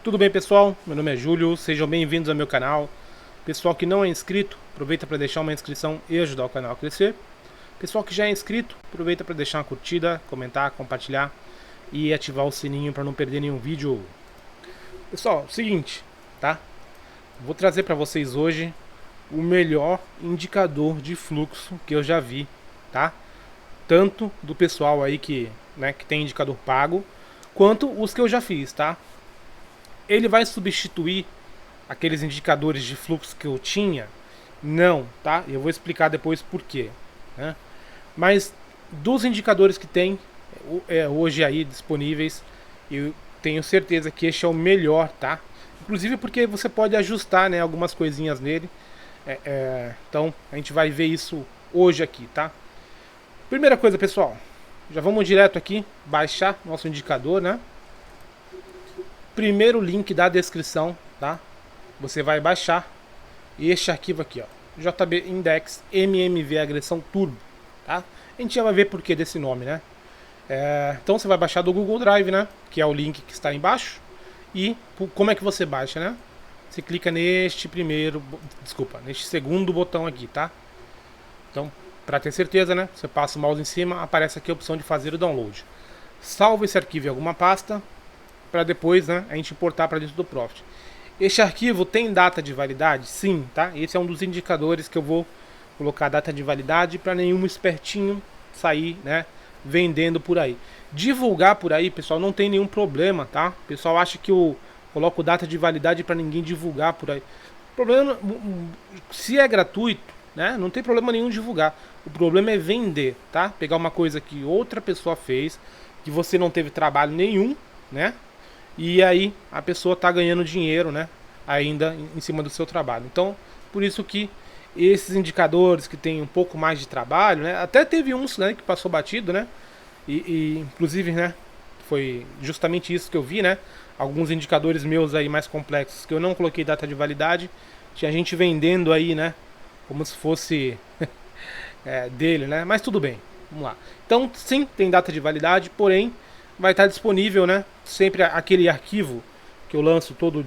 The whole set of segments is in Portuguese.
Tudo bem, pessoal? Meu nome é Júlio, sejam bem-vindos ao meu canal. Pessoal que não é inscrito, aproveita para deixar uma inscrição e ajudar o canal a crescer. Pessoal que já é inscrito, aproveita para deixar uma curtida, comentar, compartilhar e ativar o sininho para não perder nenhum vídeo. Pessoal, seguinte, tá? Vou trazer para vocês hoje o melhor indicador de fluxo que eu já vi, tá? Tanto do pessoal aí que tem indicador pago, quanto os que eu já fiz, tá? Ele vai substituir aqueles indicadores de fluxo que eu tinha? Não, tá? Eu vou explicar depois por quê, né? Mas dos indicadores que tem hoje aí disponíveis, eu tenho certeza que este é o melhor, tá? Inclusive porque você pode ajustar, né, algumas coisinhas nele. Então a gente vai ver isso hoje aqui, tá? Primeira coisa, pessoal, já vamos direto aqui baixar nosso indicador, né? Primeiro link da descrição, tá? Você vai baixar este arquivo aqui, ó, JB Index MMV Agressão Turbo, tá? A gente já vai ver por que desse nome, né? Então você vai baixar do Google Drive, né? Que é o link que está embaixo. E como é que você baixa, né? Você clica neste neste segundo botão aqui, tá? Então, para ter certeza, né? Você passa o mouse em cima, aparece aqui a opção de fazer o download. Salva esse arquivo em alguma pasta para depois, né, a gente importar para dentro do Profit. Este arquivo tem data de validade? Sim, tá? Esse é um dos indicadores que eu vou colocar data de validade para nenhum espertinho sair, né, vendendo por aí. Divulgar por aí, pessoal, não tem nenhum problema, tá? O pessoal acha que eu coloco data de validade para ninguém divulgar por aí. O problema, se é gratuito, né, não tem problema nenhum divulgar. O problema é vender, tá? Pegar uma coisa que outra pessoa fez, que você não teve trabalho nenhum, né? E aí a pessoa está ganhando dinheiro, né, ainda em cima do seu trabalho. Então, por isso que esses indicadores que tem um pouco mais de trabalho, né, até teve uns, né, que passou batido, né, e inclusive, né, foi justamente isso que eu vi, né, alguns indicadores meus aí mais complexos que eu não coloquei data de validade, tinha gente vendendo aí, né, como se fosse dele, né, mas tudo bem, vamos lá. Então, sim, tem data de validade, porém vai estar disponível, né? Sempre aquele arquivo que eu lanço todo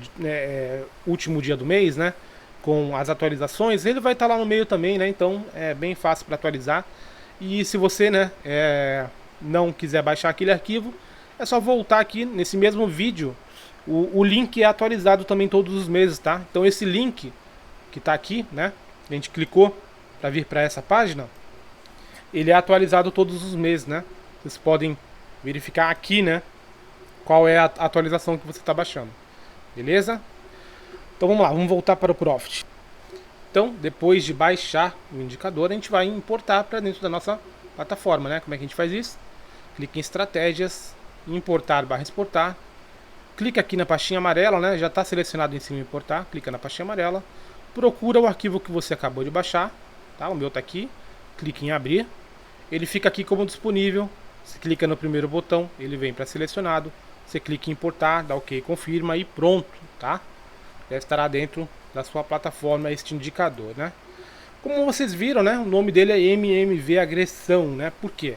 último dia do mês, né? Com as atualizações, ele vai estar lá no meio também, né? Então é bem fácil para atualizar. E se você, né, não quiser baixar aquele arquivo, é só voltar aqui nesse mesmo vídeo. O link é atualizado também todos os meses, tá? Então esse link que está aqui, né? A gente clicou para vir para essa página, ele é atualizado todos os meses, né? Vocês podem verificar aqui, né, qual é a atualização que você está baixando, beleza? Então vamos lá, vamos voltar para o Profit. Então, depois de baixar o indicador, a gente vai importar para dentro da nossa plataforma, né? Como é que a gente faz isso? Clica em Estratégias, Importar/Exportar, clica aqui na pastinha amarela, né? Já está selecionado em cima Importar, clica na pastinha amarela, procura o arquivo que você acabou de baixar, tá? O meu está aqui, clica em Abrir, ele fica aqui como disponível. Você clica no primeiro botão, ele vem para selecionado. Você clica em importar, dá OK, confirma e pronto, tá? Já estará dentro da sua plataforma este indicador, né? Como vocês viram, né? O nome dele é MMV Agressão, né? Por quê?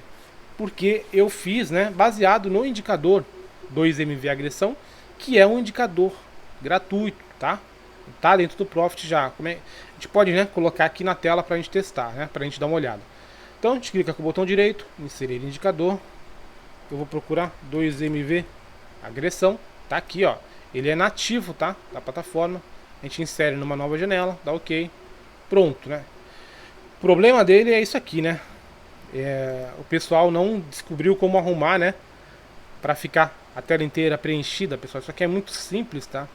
Porque eu fiz, né? Baseado no indicador 2MV Agressão, que é um indicador gratuito, tá? Tá dentro do Profit já. A gente pode, né, colocar aqui na tela para a gente testar, né? Para a gente dar uma olhada. Então a gente clica com o botão direito, inserir indicador. Eu vou procurar 2MV Agressão. Tá aqui, ó. Ele é nativo, tá? Da plataforma. A gente insere numa nova janela, dá OK. Pronto, né? O problema dele é isso aqui, né? O pessoal não descobriu como arrumar, né? Para ficar a tela inteira preenchida, pessoal. Isso aqui é muito simples, tá?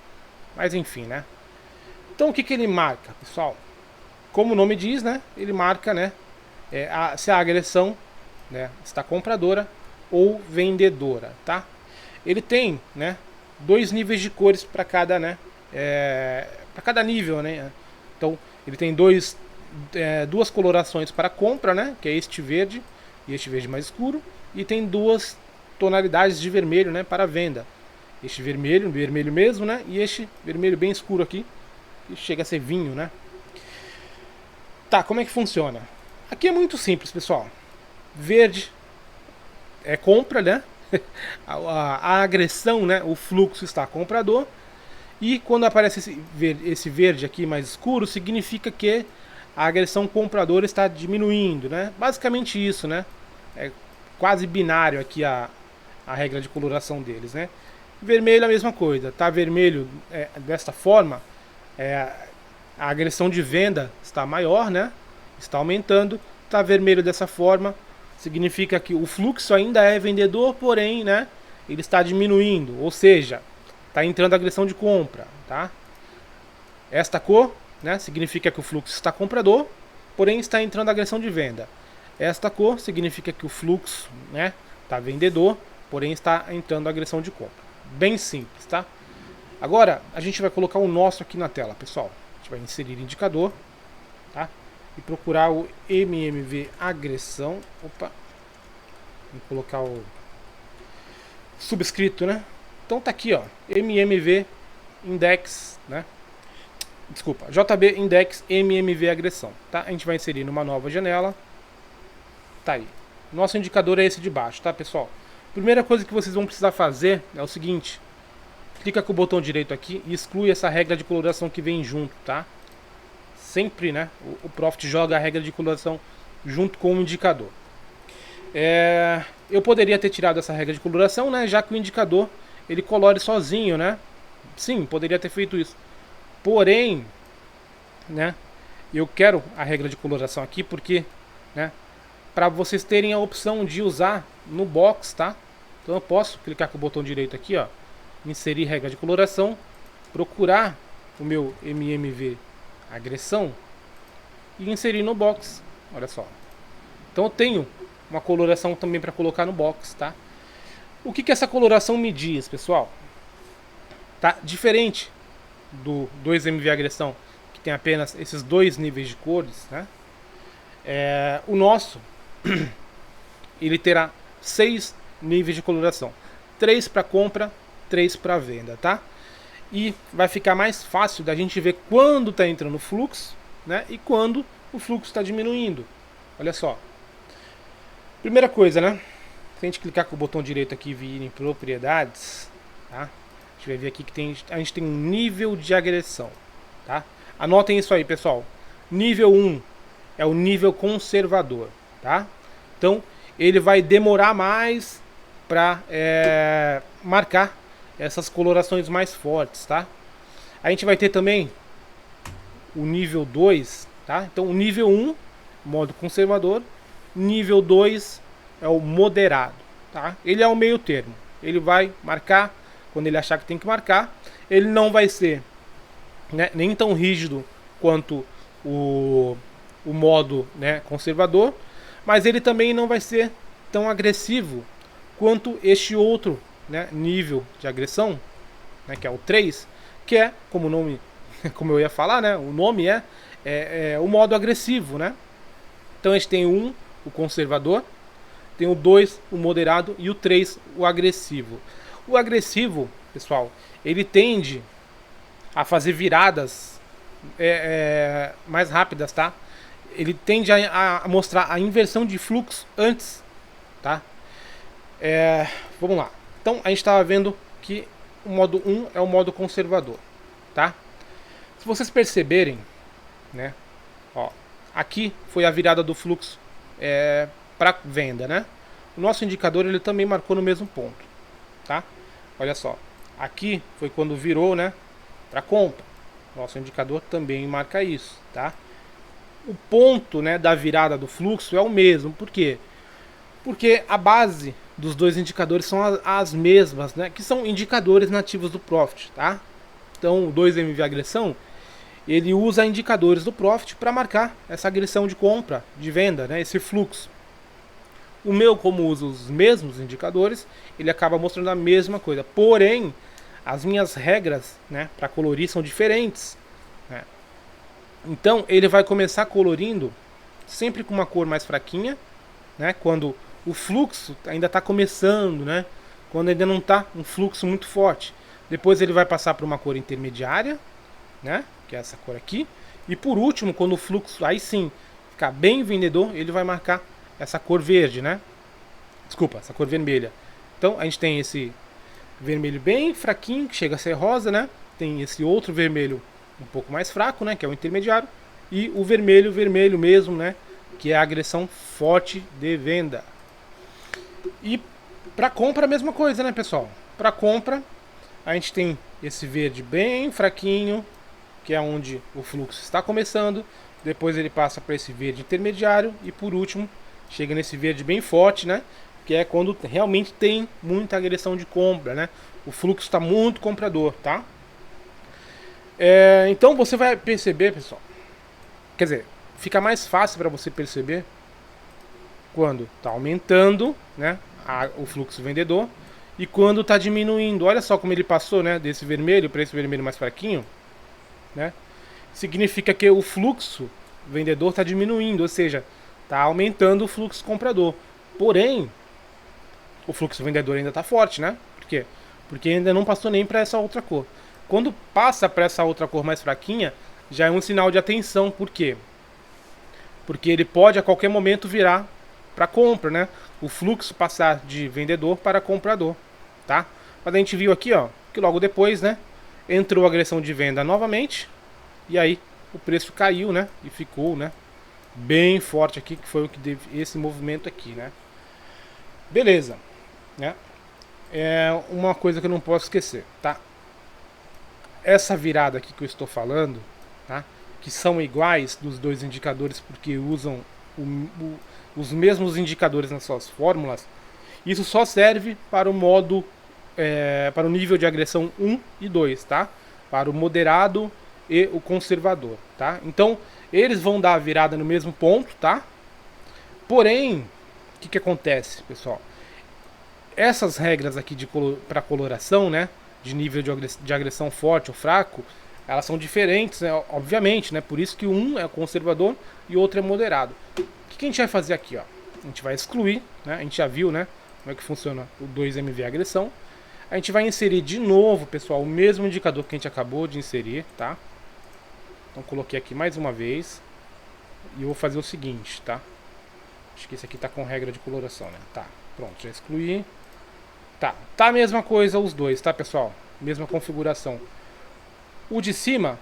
Mas enfim, né? Então o que ele marca, pessoal? Como o nome diz, né? Ele marca, né? Se a agressão, né, está compradora ou vendedora, tá? Ele tem, né, 2 níveis de cores para cada, né, para cada nível, né? Então ele tem duas colorações para compra, né, que é este verde e este verde mais escuro, e tem 2 tonalidades de vermelho, né, para venda. Este vermelho mesmo, né, e este vermelho bem escuro aqui, que chega a ser vinho, né? Tá, como é que funciona? Aqui é muito simples, pessoal. Verde é compra, né? A agressão, né? O fluxo está comprador. E quando aparece esse verde aqui mais escuro, significa que a agressão compradora está diminuindo, né? Basicamente isso, né? É quase binário aqui a regra de coloração deles, né? Vermelho é a mesma coisa, tá vermelho desta forma, a agressão de venda está maior, né? Está aumentando. Tá vermelho dessa forma, significa que o fluxo ainda é vendedor, porém, né, ele está diminuindo, ou seja, está entrando agressão de compra, tá? Esta cor, né, significa que o fluxo está comprador, porém está entrando agressão de venda. Esta cor significa que o fluxo, né, está vendedor, porém está entrando agressão de compra. Bem simples, tá? Agora a gente vai colocar o nosso aqui na tela, pessoal. A gente vai inserir indicador, tá? E procurar o MMV agressão. Opa, vou colocar o subscrito, né? Então tá aqui, ó, MMV index, né? Desculpa, JB index MMV agressão, tá? A gente vai inserir numa nova janela. Tá aí. Nosso indicador é esse de baixo, tá, pessoal? Primeira coisa que vocês vão precisar fazer é o seguinte: clica com o botão direito aqui e exclui essa regra de coloração que vem junto, tá? Sempre, né, o Profit joga a regra de coloração junto com o indicador. Eu poderia ter tirado essa regra de coloração, né, já que o indicador ele colore sozinho, né? Sim, poderia ter feito isso. Porém, né, eu quero a regra de coloração aqui porque, né, para vocês terem a opção de usar no box, tá? Então eu posso clicar com o botão direito aqui, ó, inserir regra de coloração, procurar o meu MMV agressão e inserir no box. Olha só. Então eu tenho uma coloração também para colocar no box, tá? O que essa coloração me diz, pessoal? Tá diferente do 2MV agressão, que tem apenas esses dois níveis de cores, né? O nosso ele terá 6 níveis de coloração, 3 para compra, 3 para venda, tá? E vai ficar mais fácil da gente ver quando está entrando o fluxo, né, e quando o fluxo está diminuindo. Olha só. Primeira coisa, né? Se a gente clicar com o botão direito aqui e vir em propriedades, tá? A gente vai ver aqui que a gente tem um nível de agressão, tá? Anotem isso aí, pessoal. Nível 1 é o nível conservador, tá? Então ele vai demorar mais para marcar essas colorações mais fortes, tá? A gente vai ter também o nível 2, tá? Então o nível 1, modo conservador, nível 2 é o moderado, tá? Ele é o meio termo, ele vai marcar quando ele achar que tem que marcar, ele não vai ser, né, nem tão rígido quanto o modo, né, conservador, mas ele também não vai ser tão agressivo quanto este outro, né, nível de agressão, né, que é o 3, que é, como o nome, como eu ia falar, né, o nome é o modo agressivo, né? Então a gente tem o 1, o conservador, tem o 2, o moderado, e o 3, o agressivo. O agressivo, pessoal, ele tende a fazer viradas mais rápidas, tá? Ele tende a mostrar a inversão de fluxo antes, tá? Vamos lá. Então a gente estava vendo que o modo 1 é o modo conservador, tá? Se vocês perceberem, né, ó, aqui foi a virada do fluxo para venda, né? O nosso indicador ele também marcou no mesmo ponto, tá? Olha só, aqui foi quando virou, né, para compra. Nosso indicador também marca isso, tá? O ponto, né, da virada do fluxo é o mesmo. Por quê? Porque a base dos dois indicadores são as mesmas, né, que são indicadores nativos do Profit, tá? Então o 2MV agressão, ele usa indicadores do Profit para marcar essa agressão de compra, de venda, né, esse fluxo. O meu, como usa os mesmos indicadores, ele acaba mostrando a mesma coisa. Porém, as minhas regras, né, para colorir são diferentes, né? Então ele vai começar colorindo sempre com uma cor mais fraquinha, né, quando o fluxo ainda está começando, né, quando ainda não está um fluxo muito forte. Depois ele vai passar para uma cor intermediária, né, que é essa cor aqui. E por último, quando o fluxo aí sim ficar bem vendedor, ele vai marcar essa cor verde, né? Desculpa, essa cor vermelha. Então a gente tem esse vermelho bem fraquinho, que chega a ser rosa, né? Tem esse outro vermelho um pouco mais fraco, né? Que é o intermediário. E o vermelho, vermelho mesmo, né? Que é a agressão forte de venda. E para compra a mesma coisa, né, pessoal? Para compra, a gente tem esse verde bem fraquinho, que é onde o fluxo está começando. Depois ele passa para esse verde intermediário e por último chega nesse verde bem forte, né? Que é quando realmente tem muita agressão de compra, né? O fluxo está muito comprador, tá? Então você vai perceber, pessoal. Quer dizer, fica mais fácil para você perceber quando está aumentando, né? O fluxo vendedor e quando está diminuindo. Olha só como ele passou, né? Desse vermelho para esse vermelho mais fraquinho, né? Significa que o fluxo vendedor está diminuindo, ou seja, está aumentando o fluxo comprador. Porém, o fluxo vendedor ainda está forte, né? Por quê? Porque ainda não passou nem para essa outra cor. Quando passa para essa outra cor mais fraquinha, já é um sinal de atenção. Por quê? Porque ele pode a qualquer momento virar para compra, né? O fluxo passar de vendedor para comprador, tá? Mas a gente viu aqui, ó, que logo depois, né, entrou a agressão de venda novamente. E aí o preço caiu, né? E ficou, né, bem forte aqui, que foi o que teve esse movimento aqui, né? Beleza, né? É uma coisa que eu não posso esquecer, tá? Essa virada aqui que eu estou falando, tá? Que são iguais dos dois indicadores porque usam os mesmos indicadores nas suas fórmulas. Isso só serve para o modo, para o nível de agressão 1 e 2, tá? Para o moderado e o conservador, tá? Então, eles vão dar a virada no mesmo ponto, tá? Porém, o que acontece, pessoal? Essas regras aqui para coloração, né? De nível de agressão forte ou fraco, elas são diferentes, né? Obviamente, né? Por isso que um é conservador e o outro é moderado. O que a gente vai fazer aqui, ó? A gente vai excluir, né? A gente já viu, né? Como é que funciona o 2MV agressão. A gente vai inserir de novo, pessoal, o mesmo indicador que a gente acabou de inserir, tá? Então coloquei aqui mais uma vez. E eu vou fazer o seguinte, tá? Acho que esse aqui tá com regra de coloração, né? Tá, pronto, já excluí. Tá a mesma coisa os dois, tá, pessoal? Mesma configuração. O de cima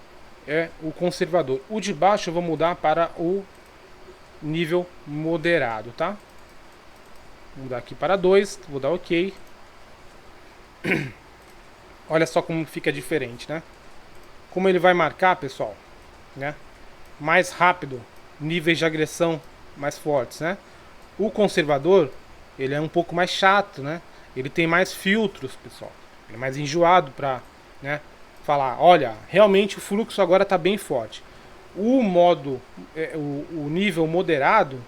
é o conservador. O de baixo eu vou mudar para o nível moderado, tá? Vou mudar aqui para 2, vou dar OK. Olha só como fica diferente, né? Como ele vai marcar, pessoal, né? Mais rápido, níveis de agressão mais fortes, né? O conservador, ele é um pouco mais chato, né? Ele tem mais filtros, pessoal. Ele é mais enjoado para, né, falar, olha, realmente o fluxo agora está bem forte. O modo, o nível moderado,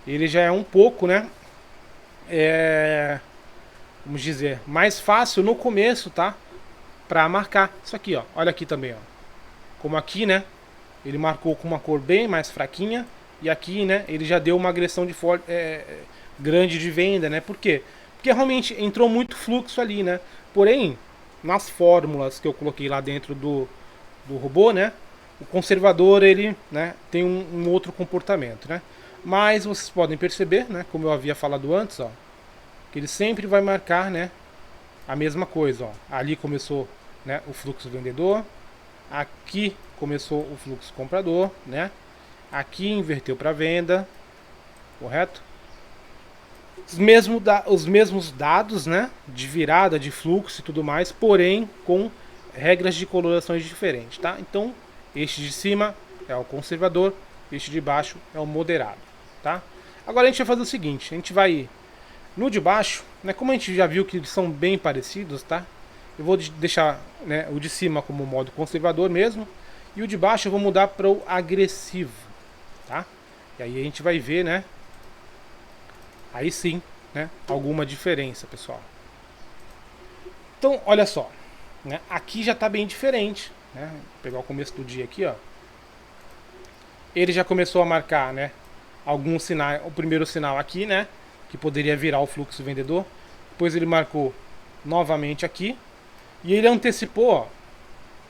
ele já é um pouco, né? Vamos dizer, mais fácil no começo, tá? Para marcar. Isso aqui, ó. Olha aqui também, ó. Como aqui, né? Ele marcou com uma cor bem mais fraquinha. E aqui, né? Ele já deu uma agressão de grande de venda, né? Por quê? Porque realmente entrou muito fluxo ali, né? Porém, nas fórmulas que eu coloquei lá dentro do robô, né? O conservador, ele, né, tem um outro comportamento, né? Mas vocês podem perceber, né? Como eu havia falado antes, ó. Que ele sempre vai marcar, né, a mesma coisa, ó. Ali começou, né, o fluxo vendedor. Aqui começou o fluxo comprador, né? Aqui inverteu para venda, correto? Os mesmos dados, né, de virada, de fluxo e tudo mais, porém com regras de colorações diferentes, tá? Então, este de cima é o conservador, este de baixo é o moderado, tá? Agora a gente vai fazer o seguinte, a gente vai no de baixo, né, como a gente já viu que eles são bem parecidos, tá? Eu vou deixar, né, o de cima como modo conservador mesmo, e o de baixo eu vou mudar para o agressivo, tá? E aí a gente vai ver, né? Aí sim, né? Alguma diferença, pessoal. Então, olha só, né? Aqui já está bem diferente, né? Vou pegar o começo do dia aqui, ó. Ele já começou a marcar, né? Alguns sinais, o primeiro sinal aqui, né? Que poderia virar o fluxo vendedor. Depois ele marcou novamente aqui. E ele antecipou, ó,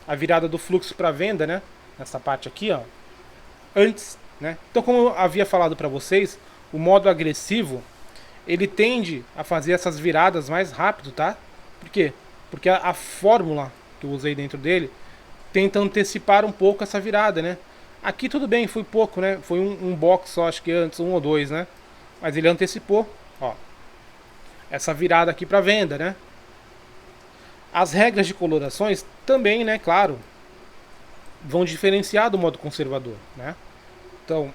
a virada do fluxo para venda, né? Nessa parte aqui, ó. Antes, né? Então, como eu havia falado para vocês, o modo agressivo, ele tende a fazer essas viradas mais rápido, tá? Por quê? porque a fórmula que eu usei dentro dele tenta antecipar um pouco essa virada, né? Aqui tudo bem, foi pouco, né? Foi um box só, acho que antes, um ou dois, né? Mas ele antecipou, ó, essa virada aqui para venda, né? As regras de colorações também, né, claro, vão diferenciar do modo conservador, né? Então,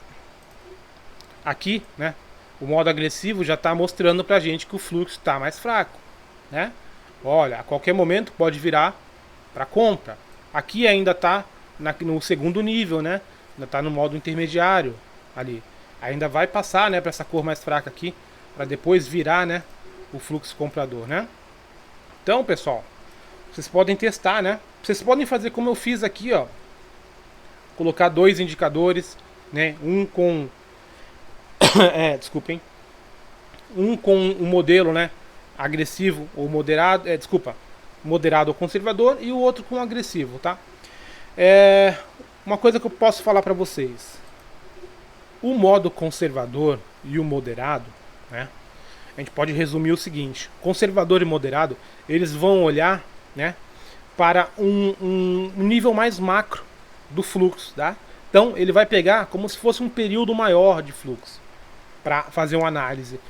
aqui, né, o modo agressivo já está mostrando pra gente que o fluxo está mais fraco, né? Olha, a qualquer momento pode virar para compra. Aqui ainda está no segundo nível, né? Ainda está no modo intermediário ali. Ainda vai passar, né, para essa cor mais fraca aqui, para depois virar, né, o fluxo comprador, né? Então, pessoal, vocês podem testar, né? Vocês podem fazer como eu fiz aqui, ó. Colocar dois indicadores, né? Um com desculpem. Um com um modelo, né, agressivo ou moderado, moderado ou conservador, e o outro com agressivo, tá? Uma coisa que eu posso falar para vocês. O modo conservador e o moderado, né? A gente pode resumir o seguinte: conservador e moderado, eles vão olhar, né, para um nível mais macro do fluxo, tá? Então ele vai pegar como se fosse um período maior de fluxo para fazer uma análise.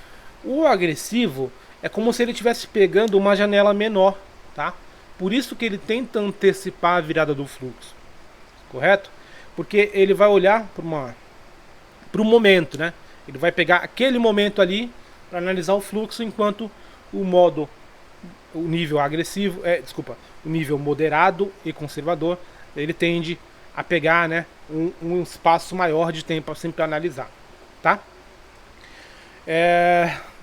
O agressivo é como se ele estivesse pegando uma janela menor, tá? Por isso que ele tenta antecipar a virada do fluxo, correto? Porque ele vai olhar para o momento, né? Ele vai pegar aquele momento ali para analisar o fluxo, enquanto o nível agressivo, o nível moderado e conservador, ele tende a pegar, né, um espaço maior de tempo sempre para analisar, tá?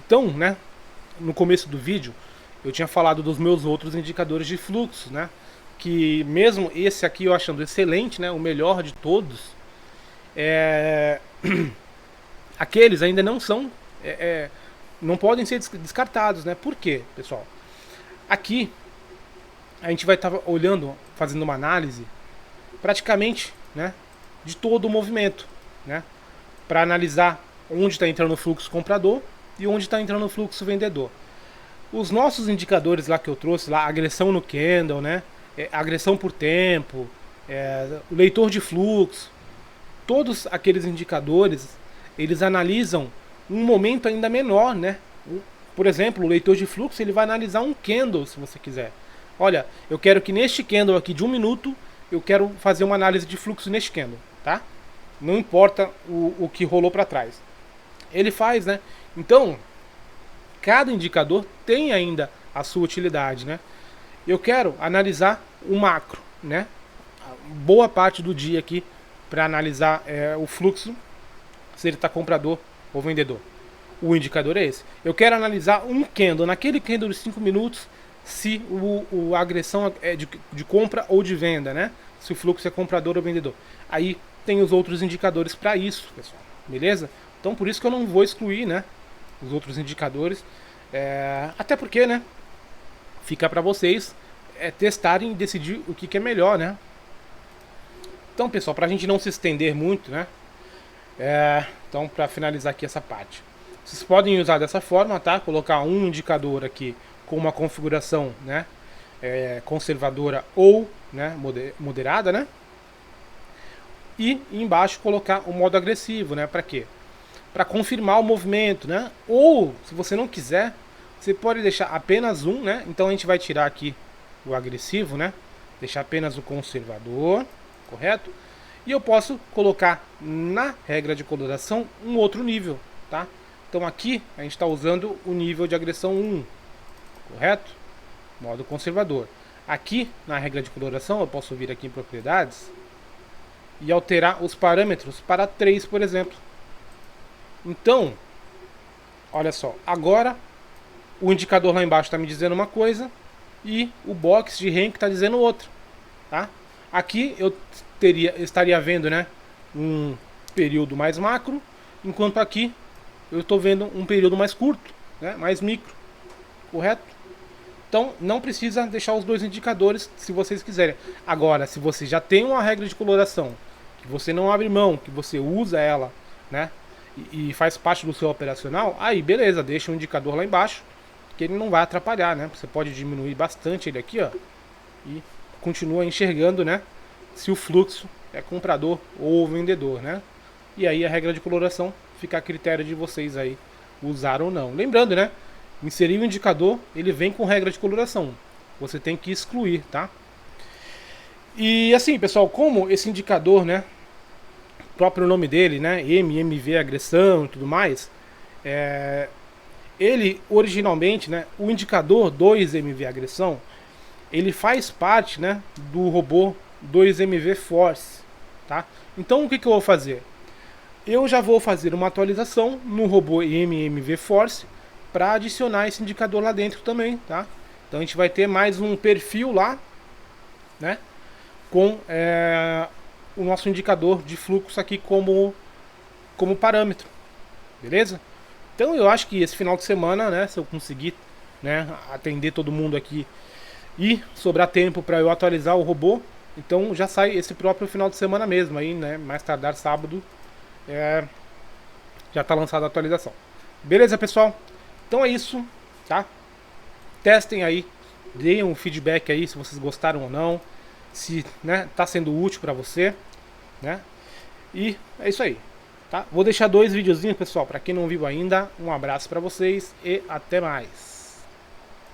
Então, né, no começo do vídeo eu tinha falado dos meus outros indicadores de fluxo, né, que mesmo esse aqui eu achando excelente, né, o melhor de todos, aqueles ainda não são, não podem ser descartados, né? Por quê, pessoal? Aqui a gente vai estar olhando, fazendo uma análise praticamente, né, de todo o movimento, né, para analisar onde está entrando o fluxo comprador e onde está entrando o fluxo vendedor. Os nossos indicadores lá que eu trouxe, lá, agressão no candle, né, agressão por tempo, o leitor de fluxo, todos aqueles indicadores, eles analisam um momento ainda menor, né? Por exemplo, o leitor de fluxo, ele vai analisar um candle, se você quiser. Olha, eu quero que neste candle aqui de 1 minuto, eu quero fazer uma análise de fluxo neste candle, tá? Não importa o que rolou para trás. Ele faz, né? Então, cada indicador tem ainda a sua utilidade, né? Eu quero analisar o macro, né? Boa parte do dia aqui para analisar o fluxo, se ele está comprador ou vendedor. O indicador é esse. Eu quero analisar um candle, naquele candle de 5 minutos, se a agressão é de compra ou de venda, né? Se o fluxo é comprador ou vendedor. Aí tem os outros indicadores para isso, pessoal. Beleza? Então por isso que eu não vou excluir, né, os outros indicadores. Até porque, né, fica para vocês testarem e decidir o que é melhor, né? Então, pessoal, para a gente não se estender muito, né? Então, para finalizar aqui essa parte, vocês podem usar dessa forma, tá? Colocar um indicador aqui com uma configuração, né, conservadora ou, né, moderada, né? E embaixo colocar o modo agressivo, né? Para quê? Para confirmar o movimento, né? Ou, se você não quiser, você pode deixar apenas um, né? Então a gente vai tirar aqui o agressivo, né? Deixar apenas o conservador, correto? E eu posso colocar na regra de coloração um outro nível, tá? Então aqui a gente está usando o nível de agressão 1, correto? Modo conservador. Aqui na regra de coloração eu posso vir aqui em propriedades e alterar os parâmetros para 3, por exemplo. Então, olha só, agora o indicador lá embaixo está me dizendo uma coisa e o box de rank está dizendo outra, tá? Aqui eu estaria vendo, né, um período mais macro, enquanto aqui eu estou vendo um período mais curto, né, mais micro, correto? Então não precisa deixar os dois indicadores se vocês quiserem. Agora, se você já tem uma regra de coloração, que você não abre mão, que você usa ela, né, e faz parte do seu operacional, aí beleza, deixa o indicador lá embaixo que ele não vai atrapalhar, né? Você pode diminuir bastante ele aqui, ó, e continua enxergando, né, se o fluxo é comprador ou vendedor, né? E aí a regra de coloração fica a critério de vocês aí usar ou não. Lembrando, né, inserir o indicador, ele vem com regra de coloração. Você tem que excluir, tá? E assim, pessoal, como esse indicador, né, o próprio nome dele, né, MMV agressão e tudo mais, ele originalmente, né, o indicador 2MV agressão, ele faz parte, né, do robô 2MV Force, tá? Então o que eu vou fazer? Eu já vou fazer uma atualização no robô MMV Force para adicionar esse indicador lá dentro também, tá? Então a gente vai ter mais um perfil lá, né, com o nosso indicador de fluxo aqui como parâmetro, beleza? Então eu acho que esse final de semana, né, se eu conseguir, né, atender todo mundo aqui e sobrar tempo para eu atualizar o robô, então já sai esse próprio final de semana mesmo aí, né, mais tardar sábado, já está lançada a atualização. Beleza, pessoal? Então é isso, tá? Testem aí, deem um feedback aí se vocês gostaram ou não, se, né, tá sendo útil para você, né? E é isso aí, tá? Vou deixar 2 videozinhos, pessoal, para quem não viu ainda. Um abraço para vocês e até mais.